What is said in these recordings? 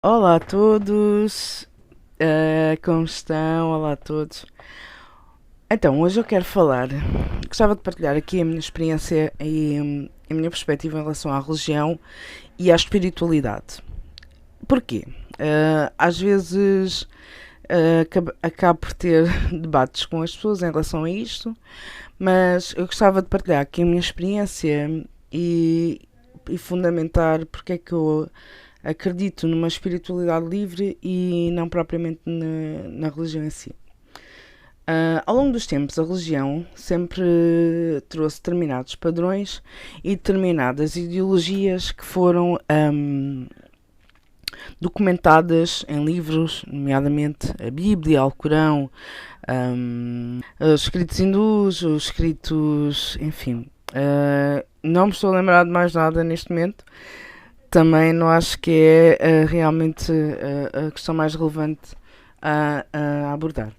Olá a todos, como estão? Olá a todos. Então, hoje eu quero falar, gostava de partilhar aqui a minha experiência e a minha perspectiva em relação à religião e à espiritualidade. Porquê? Às vezes acabo por ter debates com as pessoas em relação a isto, mas eu gostava de partilhar aqui a minha experiência e fundamentar porque é que eu acredito numa espiritualidade livre e não propriamente na religião em si. Ao longo dos tempos, a religião sempre trouxe determinados padrões e determinadas ideologias que foram documentadas em livros, nomeadamente a Bíblia, o Corão, os escritos hindus, os escritos, enfim. Não me estou a lembrar de mais nada neste momento. Também não acho que é realmente a questão mais relevante a abordar.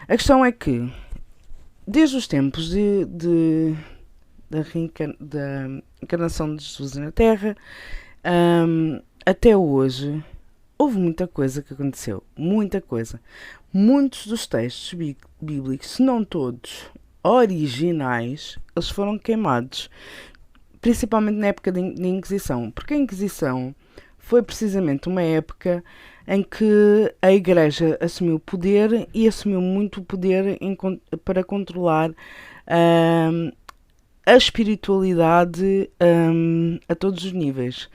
A questão é que, desde os tempos da encarnação de Jesus na Terra até hoje, houve muita coisa que aconteceu. Muita coisa. Muitos dos textos bíblicos, se não todos originais, eles foram queimados, principalmente na época da Inquisição, porque a Inquisição foi precisamente uma época em que a Igreja assumiu poder e assumiu muito poder para controlar a espiritualidade a todos os níveis.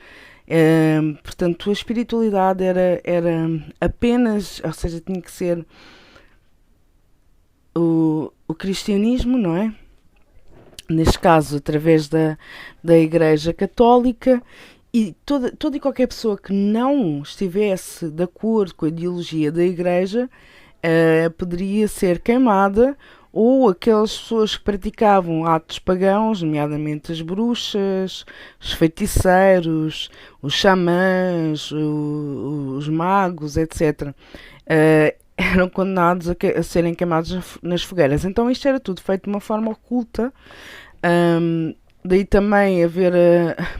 Portanto, a espiritualidade era apenas, ou seja, tinha que ser o cristianismo, não é? Neste caso, através da Igreja Católica, e toda e qualquer pessoa que não estivesse de acordo com a ideologia da Igreja poderia ser queimada, ou aquelas pessoas que praticavam atos pagãos, nomeadamente as bruxas, os feiticeiros, os xamãs, os magos, etc., eram condenados a serem queimados nas fogueiras. Então isto era tudo feito de uma forma oculta. Daí também haver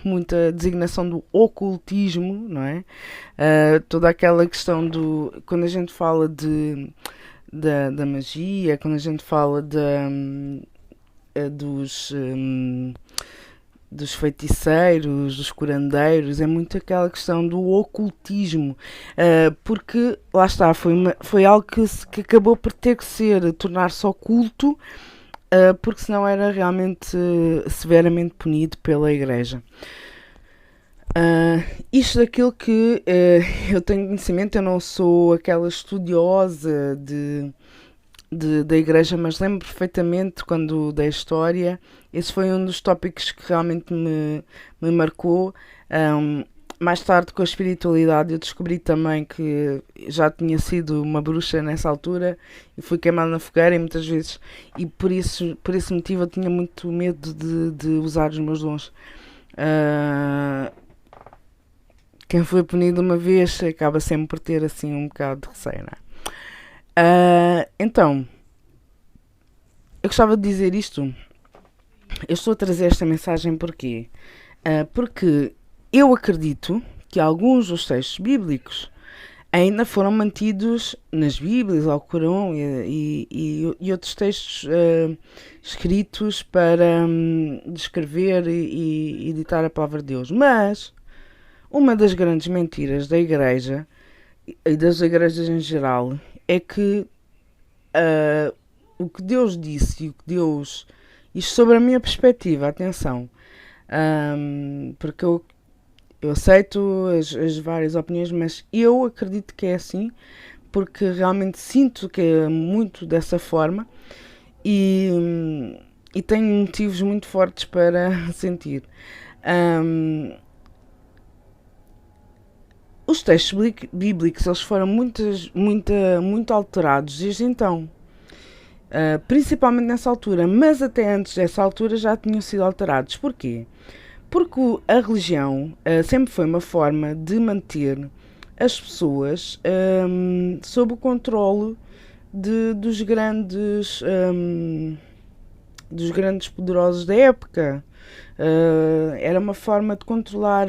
muita designação do ocultismo, não é? Toda aquela questão do. Quando a gente fala da magia, quando a gente fala dos feiticeiros, dos curandeiros, é muito aquela questão do ocultismo, porque lá está, foi algo que acabou por ter que tornar-se oculto, porque senão era realmente severamente punido pela Igreja. Isto daquilo que eu tenho conhecimento, eu não sou aquela estudiosa da Igreja, mas lembro perfeitamente quando dei história, esse foi um dos tópicos que realmente me marcou. Mais tarde, com a espiritualidade, eu descobri também que já tinha sido uma bruxa nessa altura e fui queimada na fogueira e muitas vezes, e por esse motivo eu tinha muito medo de usar os meus dons. Quem foi punido uma vez acaba sempre por ter assim um bocado de receio, não é? Então, eu gostava de dizer isto. Eu estou a trazer esta mensagem porquê? Porque eu acredito que alguns dos textos bíblicos ainda foram mantidos nas Bíblias, ao Corão e outros textos escritos para descrever e ditar a palavra de Deus. Mas uma das grandes mentiras da Igreja e das igrejas em geral é que o que Deus disse e o que Deus. Isto sobre a minha perspectiva, atenção, porque eu aceito as várias opiniões, mas eu acredito que é assim, porque realmente sinto que é muito dessa forma e tenho motivos muito fortes para sentir. Os textos bíblicos eles foram muito alterados desde então. Principalmente nessa altura, mas até antes dessa altura já tinham sido alterados. Porquê? Porque a religião sempre foi uma forma de manter as pessoas sob o controle dos grandes dos grandes poderosos da época. Era uma forma de controlar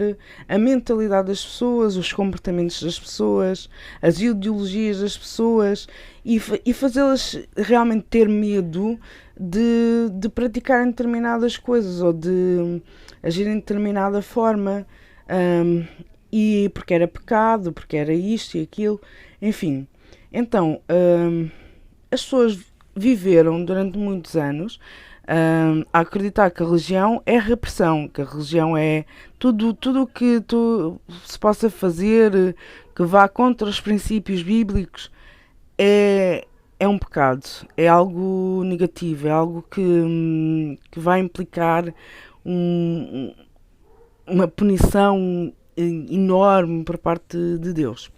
a mentalidade das pessoas, os comportamentos das pessoas, as ideologias das pessoas e fazê-las realmente ter medo de praticarem determinadas coisas ou de agirem de determinada forma. E porque era pecado, porque era isto e aquilo, enfim. Então, as pessoas viveram durante muitos anos a acreditar que a religião é repressão, que a religião é tudo o que se possa fazer que vá contra os princípios bíblicos é um pecado, é algo negativo, é algo que vai implicar uma punição enorme por parte de Deus.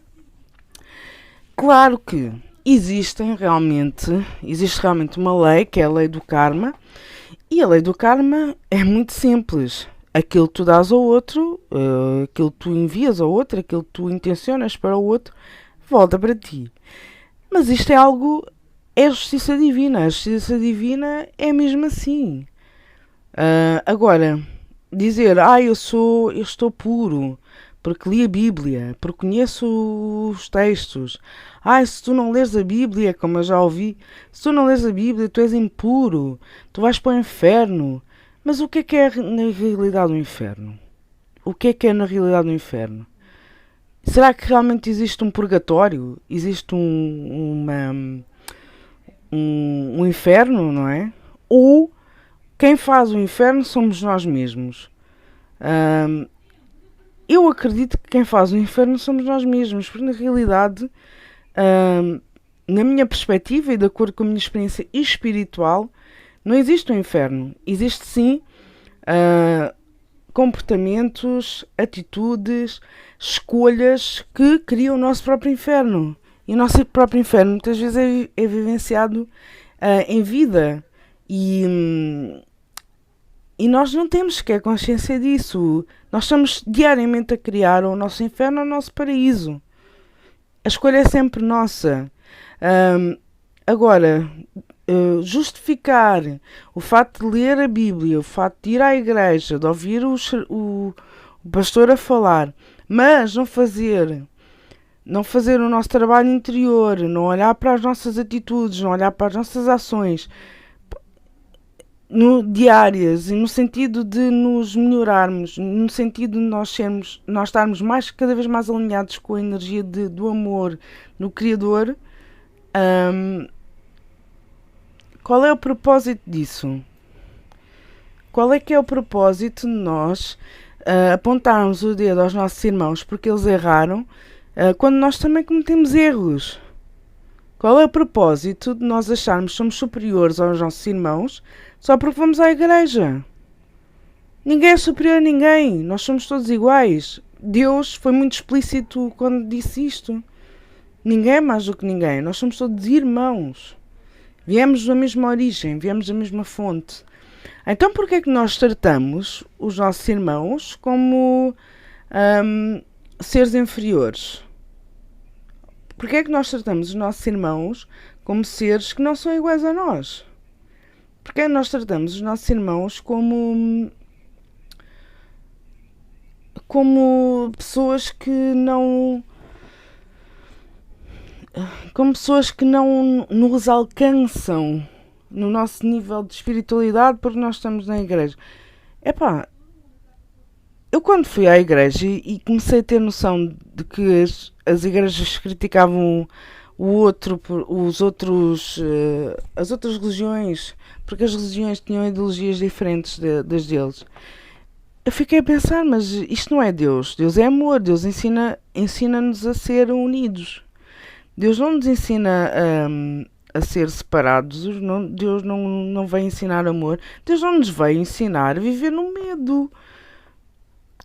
Claro que existe realmente uma lei, que é a lei do karma, e a lei do karma é muito simples. Aquilo que tu dás ao outro, aquilo que tu envias ao outro, aquilo que tu intencionas para o outro, volta para ti. Mas isto é justiça divina. A justiça divina é mesmo assim. Agora, dizer, eu estou puro, porque li a Bíblia, porque conheço os textos. Se tu não lês a Bíblia, como eu já ouvi, se tu não lês a Bíblia, tu és impuro, tu vais para o inferno. Mas o que é na realidade o inferno? O que é na realidade o inferno? Será que realmente existe um purgatório? Existe um inferno, não é? Ou quem faz o inferno somos nós mesmos? Eu acredito que quem faz o inferno somos nós mesmos, porque na realidade, na minha perspectiva e de acordo com a minha experiência espiritual, não existe um inferno. Existe sim comportamentos, atitudes, escolhas que criam o nosso próprio inferno. E o nosso próprio inferno muitas vezes é vivenciado em vida. E nós não temos sequer consciência disso. Nós estamos diariamente a criar o nosso inferno ou o nosso paraíso. A escolha é sempre nossa. Agora, justificar o facto de ler a Bíblia, o facto de ir à igreja, de ouvir o pastor a falar, mas não fazer o nosso trabalho interior, não olhar para as nossas atitudes, não olhar para as nossas ações diárias, e no sentido de nos melhorarmos, no sentido de nós estarmos cada vez mais alinhados com a energia do amor no Criador. Qual é o propósito disso? Qual é que é o propósito de nós apontarmos o dedo aos nossos irmãos porque eles erraram, quando nós também cometemos erros? Qual é o propósito de nós acharmos que somos superiores aos nossos irmãos só porque vamos à igreja? Ninguém é superior a ninguém. Nós somos todos iguais. Deus foi muito explícito quando disse isto. Ninguém é mais do que ninguém. Nós somos todos irmãos. Viemos da mesma origem, viemos da mesma fonte. Então porquê é que nós tratamos os nossos irmãos como seres inferiores? Porquê é que nós tratamos os nossos irmãos como seres que não são iguais a nós? Porquê é que nós tratamos os nossos irmãos como pessoas que não... como pessoas que não nos alcançam no nosso nível de espiritualidade porque nós estamos na igreja? Eu quando fui à igreja e comecei a ter noção de que as igrejas criticavam as outras religiões, porque as religiões tinham ideologias diferentes das deles, eu fiquei a pensar, mas isto não é Deus. Deus é amor, Deus ensina-nos a ser unidos. Deus não nos ensina a ser separados. Deus não vai ensinar amor. Deus não nos vai ensinar a viver no medo.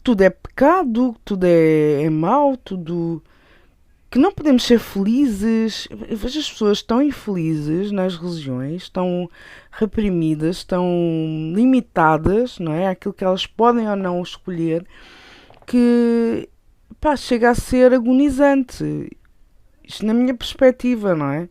Tudo é pecado, tudo é mau, tudo... que não podemos ser felizes. Eu vejo as pessoas tão infelizes nas religiões, tão reprimidas, tão limitadas, não é? Aquilo que elas podem ou não escolher, que chega a ser agonizante. Isto na minha perspectiva, não é?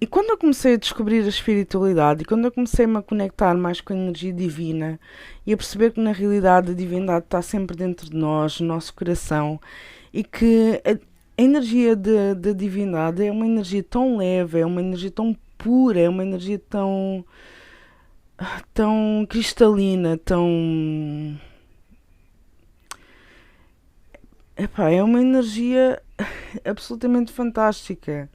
E quando eu comecei a descobrir a espiritualidade e quando eu comecei-me a conectar mais com a energia divina e a perceber que na realidade a divindade está sempre dentro de nós, no nosso coração, e que a energia da divindade é uma energia tão leve, é uma energia tão pura, é uma energia tão cristalina, epá, é uma energia absolutamente fantástica.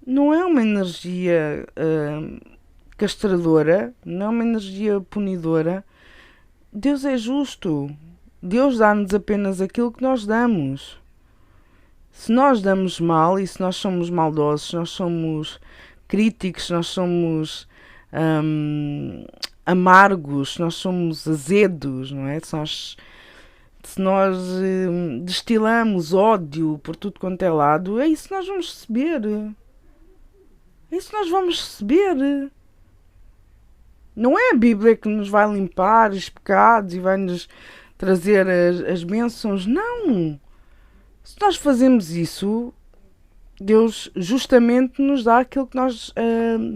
Não é uma energia castradora, não é uma energia punidora. Deus é justo. Deus dá-nos apenas aquilo que nós damos. Se nós damos mal e se nós somos maldosos, se nós somos críticos, se nós somos hum, amargos, se nós somos azedos, não é? Se nós destilamos ódio por tudo quanto é lado, é isso que nós vamos receber. É isso que nós vamos receber. Não é a Bíblia que nos vai limpar os pecados e vai nos trazer as bênçãos. Não! Se nós fazemos isso, Deus justamente nos dá aquilo que nós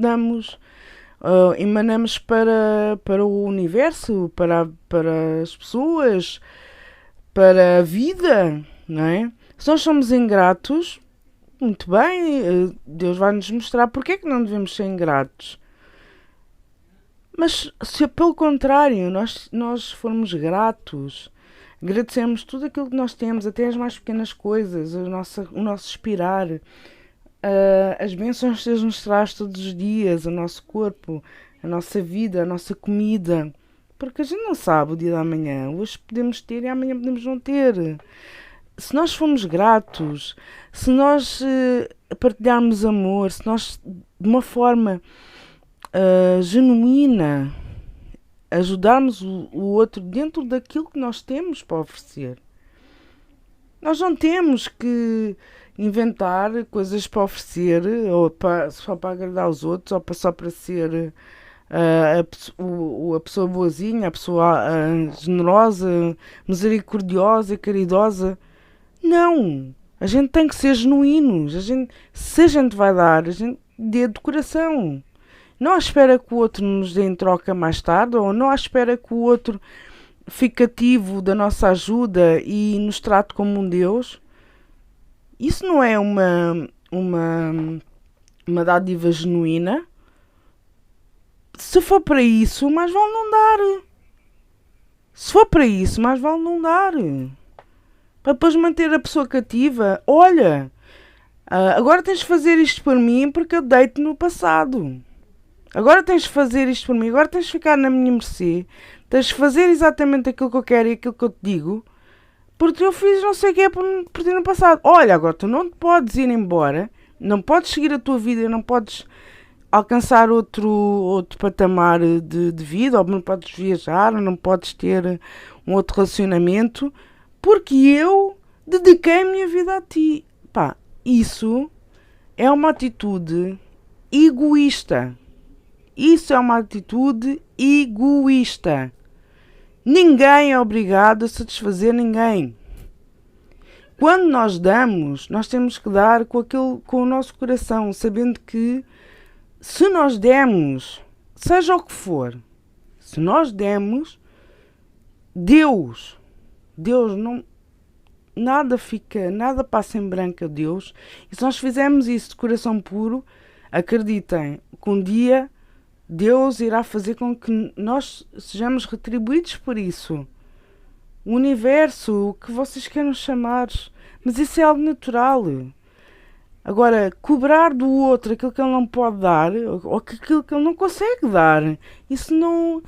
damos, emanamos para o universo, para as pessoas, para a vida, não é? Se nós somos ingratos, muito bem, Deus vai nos mostrar porque é que não devemos ser ingratos. Mas se pelo contrário nós formos gratos, agradecemos tudo aquilo que nós temos, até as mais pequenas coisas, o nosso respirar, as bênçãos que Deus nos traz todos os dias, o nosso corpo, a nossa vida, a nossa comida. Porque a gente não sabe o dia da manhã. Hoje podemos ter e amanhã podemos não ter. Se nós formos gratos, se nós partilharmos amor, se nós de uma forma genuína ajudarmos o outro dentro daquilo que nós temos para oferecer. Nós não temos que inventar coisas para oferecer ou só para agradar os outros ou só para ser a pessoa boazinha, a pessoa generosa, misericordiosa e caridosa. Não! A gente tem que ser genuínos. Se a gente vai dar, a gente dê de coração. Não à espera que o outro nos dê em troca mais tarde, ou não à espera que o outro fique cativo da nossa ajuda e nos trate como um Deus. Isso não é uma dádiva genuína. Se for para isso, mais vale não dar. Se for para isso, mais vale não dar. Para depois manter a pessoa cativa. Olha, agora tens de fazer isto por mim porque eu dei-te no passado. Agora tens de fazer isto por mim, agora tens de ficar na minha mercê, tens de fazer exatamente aquilo que eu quero e aquilo que eu te digo, porque eu fiz não sei o que é por ti no passado. Olha, agora tu não te podes ir embora, não podes seguir a tua vida, não podes alcançar outro patamar de vida, ou não podes viajar, ou não podes ter um outro relacionamento, porque eu dediquei a minha vida a ti. Pá, isso é uma atitude egoísta. Isso é uma atitude egoísta. Ninguém é obrigado a satisfazer ninguém. Quando nós damos, nós temos que dar com o nosso coração, sabendo que se nós demos, seja o que for, se nós demos, Deus não, nada passa em branco a Deus. E se nós fizermos isso de coração puro, acreditem que um dia Deus irá fazer com que nós sejamos retribuídos por isso. O universo, o que vocês queiram chamar, mas isso é algo natural. Agora, cobrar do outro aquilo que ele não pode dar, ou aquilo que ele não consegue dar, isso não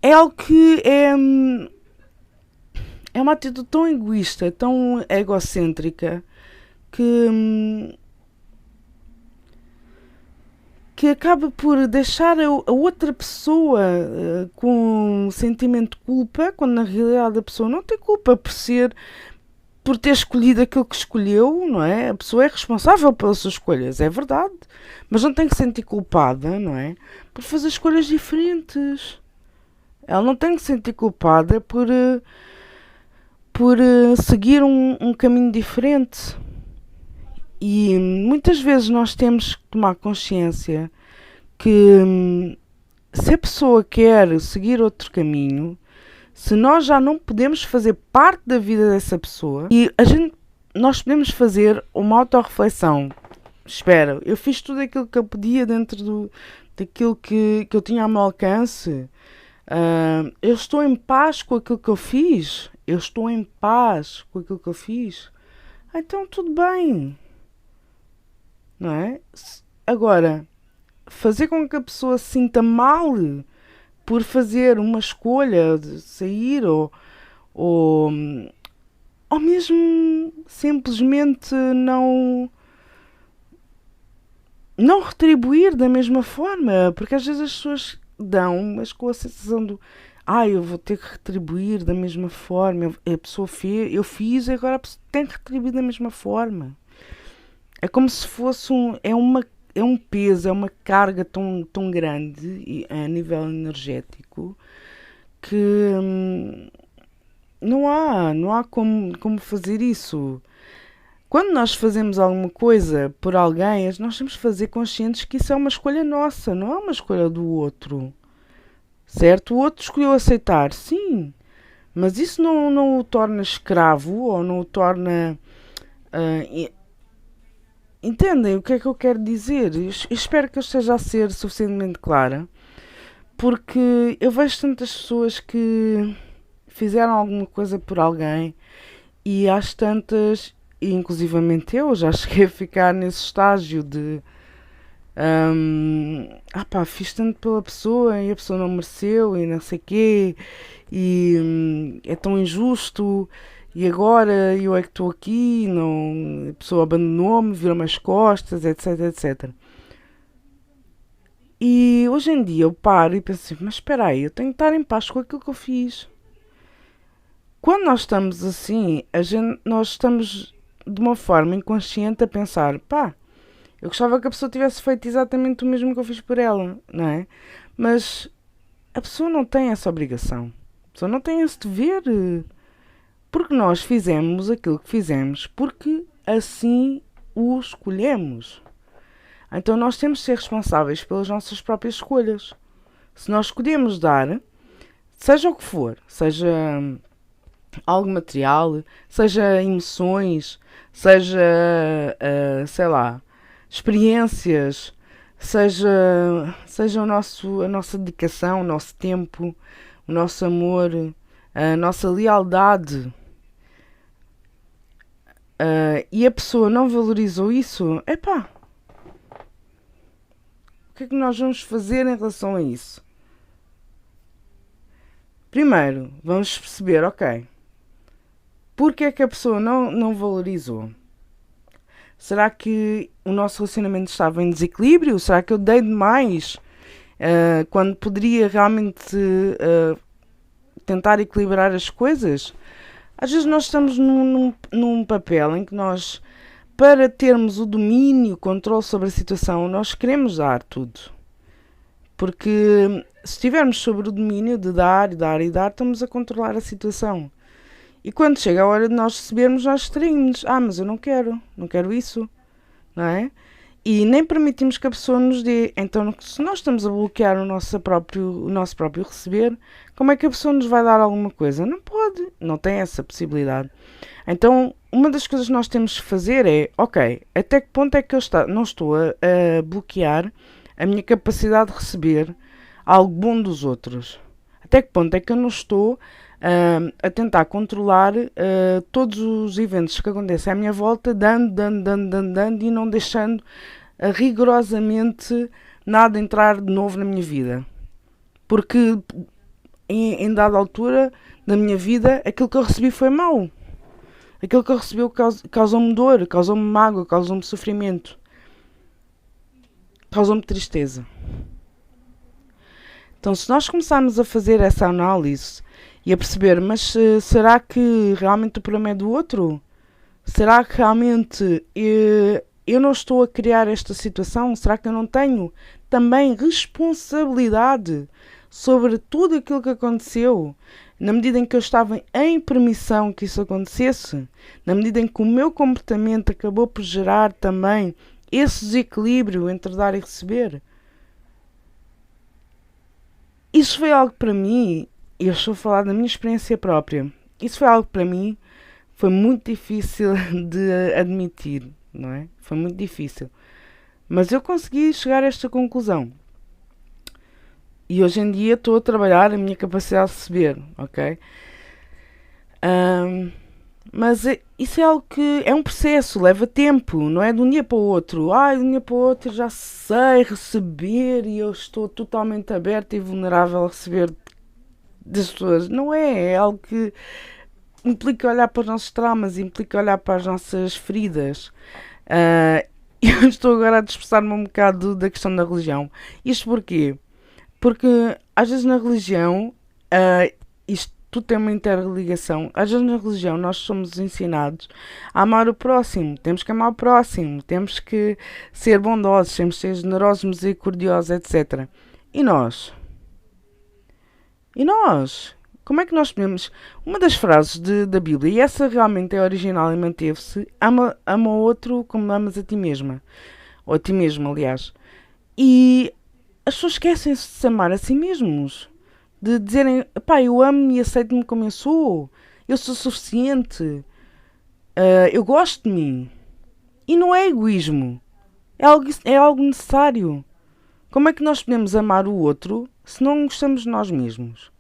é algo que é uma atitude tão egoísta, tão egocêntrica, que acaba por deixar a outra pessoa com um sentimento de culpa, quando na realidade a pessoa não tem culpa por ter escolhido aquilo que escolheu, não é? A pessoa é responsável pelas suas escolhas, é verdade, mas não tem que se sentir culpada, não é? Por fazer escolhas diferentes. Ela não tem que se sentir culpada por seguir um caminho diferente. E muitas vezes nós temos que tomar consciência que se a pessoa quer seguir outro caminho, se nós já não podemos fazer parte da vida dessa pessoa, nós podemos fazer uma autorreflexão. Espera, eu fiz tudo aquilo que eu podia dentro daquilo que eu tinha ao meu alcance. Eu estou em paz com aquilo que eu fiz. Eu estou em paz com aquilo que eu fiz. Então tudo bem. Não é? Agora, fazer com que a pessoa se sinta mal por fazer uma escolha de sair ou mesmo simplesmente não retribuir da mesma forma, porque às vezes as pessoas dão, mas com a sensação eu vou ter que retribuir da mesma forma, a pessoa fez, eu fiz e agora a pessoa tem que retribuir da mesma forma. É como se fosse é um peso, é uma carga tão grande a nível energético que não há como fazer isso. Quando nós fazemos alguma coisa por alguém, nós temos que fazer conscientes que isso é uma escolha nossa, não é uma escolha do outro. Certo? O outro escolheu aceitar, sim, mas isso não o torna escravo ou não o torna... entendem o que é que eu quero dizer? Eu espero que eu esteja a ser suficientemente clara, porque eu vejo tantas pessoas que fizeram alguma coisa por alguém e às tantas, e inclusivamente eu já cheguei a ficar nesse estágio de fiz tanto pela pessoa e a pessoa não mereceu e não sei quê e é tão injusto e agora eu é que estou aqui, não, a pessoa abandonou-me, virou-me as costas, etc, etc. E hoje em dia eu paro e penso assim, mas espera aí, eu tenho que estar em paz com aquilo que eu fiz. Quando nós estamos assim, nós estamos de uma forma inconsciente a pensar, eu gostava que a pessoa tivesse feito exatamente o mesmo que eu fiz por ela, não é? Mas a pessoa não tem essa obrigação. A pessoa não tem esse dever. Porque nós fizemos aquilo que fizemos porque assim o escolhemos. Então nós temos de ser responsáveis pelas nossas próprias escolhas. Se nós escolhemos dar, seja o que for, seja algo material, seja emoções, seja, sei lá, experiências, seja a nossa dedicação, o nosso tempo, o nosso amor, a nossa lealdade, e a pessoa não valorizou isso, o que é que nós vamos fazer em relação a isso? Primeiro, vamos perceber, porque é que a pessoa não valorizou? Será que o nosso relacionamento estava em desequilíbrio? Será que eu dei demais quando poderia realmente tentar equilibrar as coisas? Às vezes nós estamos num papel em que nós, para termos o domínio, o controle sobre a situação, nós queremos dar tudo. Porque se estivermos sobre o domínio de dar, estamos a controlar a situação. E quando chega a hora de nós recebermos, nós distraímos. Mas eu não quero isso, não é? E nem permitimos que a pessoa nos dê. Então, se nós estamos a bloquear o nosso próprio receber, como é que a pessoa nos vai dar alguma coisa? Não pode, não tem essa possibilidade. Então, uma das coisas que nós temos que fazer é, até que ponto é que eu não estou a bloquear a minha capacidade de receber algo bom dos outros? Até que ponto é que eu não estou a tentar controlar todos os eventos que acontecem à minha volta, dando e não deixando rigorosamente nada entrar de novo na minha vida? Porque em dada altura da minha vida, aquilo que eu recebi foi mau. Aquilo que eu recebi causou-me dor, causou-me mágoa, causou-me sofrimento, causou-me tristeza. Então, se nós começarmos a fazer essa análise e a perceber, mas será que realmente o problema é do outro? Será que realmente eu não estou a criar esta situação? Será que eu não tenho também responsabilidade sobre tudo aquilo que aconteceu? na medida em que eu estava em permissão que isso acontecesse, na medida em que o meu comportamento acabou por gerar também esse desequilíbrio entre dar e receber, isso foi algo para mim, e eu estou a falar da minha experiência própria, isso foi algo para mim, foi muito difícil de admitir, não é? Foi muito difícil. Mas eu consegui chegar a esta conclusão. E hoje em dia estou a trabalhar a minha capacidade de receber, ok? Mas isso é algo que é um processo, leva tempo, não é de um dia para o outro. De um dia para o outro eu já sei receber e eu estou totalmente aberta e vulnerável a receber das pessoas. Não é, é algo que implica olhar para os nossos traumas, implica olhar para as nossas feridas. Eu estou agora a dispersar-me um bocado da questão da religião. Isto porquê? Porque às vezes na religião, isto tudo tem uma interligação. Às vezes na religião nós somos ensinados a amar o próximo. Temos que amar o próximo. Temos que ser bondosos. Temos que ser generosos, misericordiosos, etc. E nós? E nós? Como é que nós podemos... Uma das frases da Bíblia, e essa realmente é original e manteve-se, ama o outro como amas a ti mesma. Ou a ti mesmo, aliás. E as pessoas esquecem-se de se amar a si mesmos. De dizerem, pá, eu amo-me e aceito-me como eu sou suficiente, eu gosto de mim. E não é egoísmo, é algo necessário. Como é que nós podemos amar o outro se não gostamos de nós mesmos?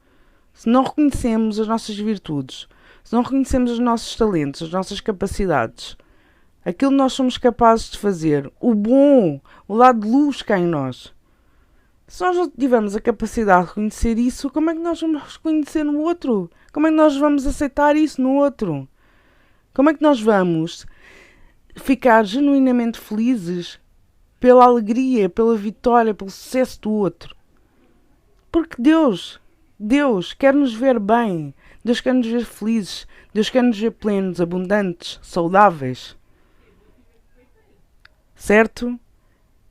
Se não reconhecemos as nossas virtudes, se não reconhecemos os nossos talentos, as nossas capacidades, aquilo que nós somos capazes de fazer, o bom, o lado de luz cá em nós. Se nós não tivermos a capacidade de reconhecer isso, como é que nós vamos reconhecer no outro? Como é que nós vamos aceitar isso no outro? Como é que nós vamos ficar genuinamente felizes pela alegria, pela vitória, pelo sucesso do outro? Porque Deus quer nos ver bem. Deus quer nos ver felizes. Deus quer nos ver plenos, abundantes, saudáveis. Certo?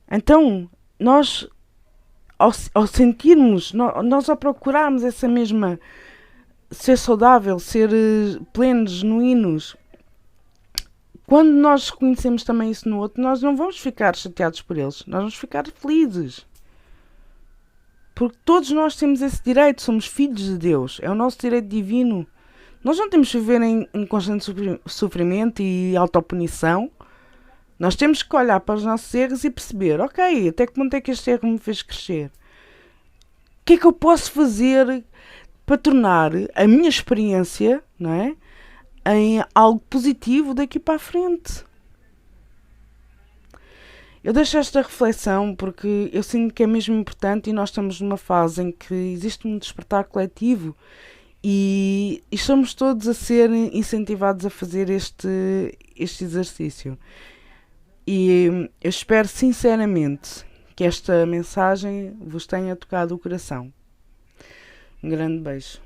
Então, nós... Ao sentirmos, nós ao procurarmos essa mesma ser saudável, ser plenos, genuínos, quando nós reconhecemos também isso no outro, nós não vamos ficar chateados por eles, nós vamos ficar felizes. Porque todos nós temos esse direito, somos filhos de Deus, é o nosso direito divino. Nós não temos que viver em constante sofrimento e autopunição. Nós temos que olhar para os nossos erros e perceber, ok, até que ponto é que este erro me fez crescer? O que é que eu posso fazer para tornar a minha experiência, não é, em algo positivo daqui para a frente? Eu deixo esta reflexão porque eu sinto que é mesmo importante e nós estamos numa fase em que existe um despertar coletivo e estamos todos a ser incentivados a fazer este exercício. E eu espero sinceramente que esta mensagem vos tenha tocado o coração. Um grande beijo.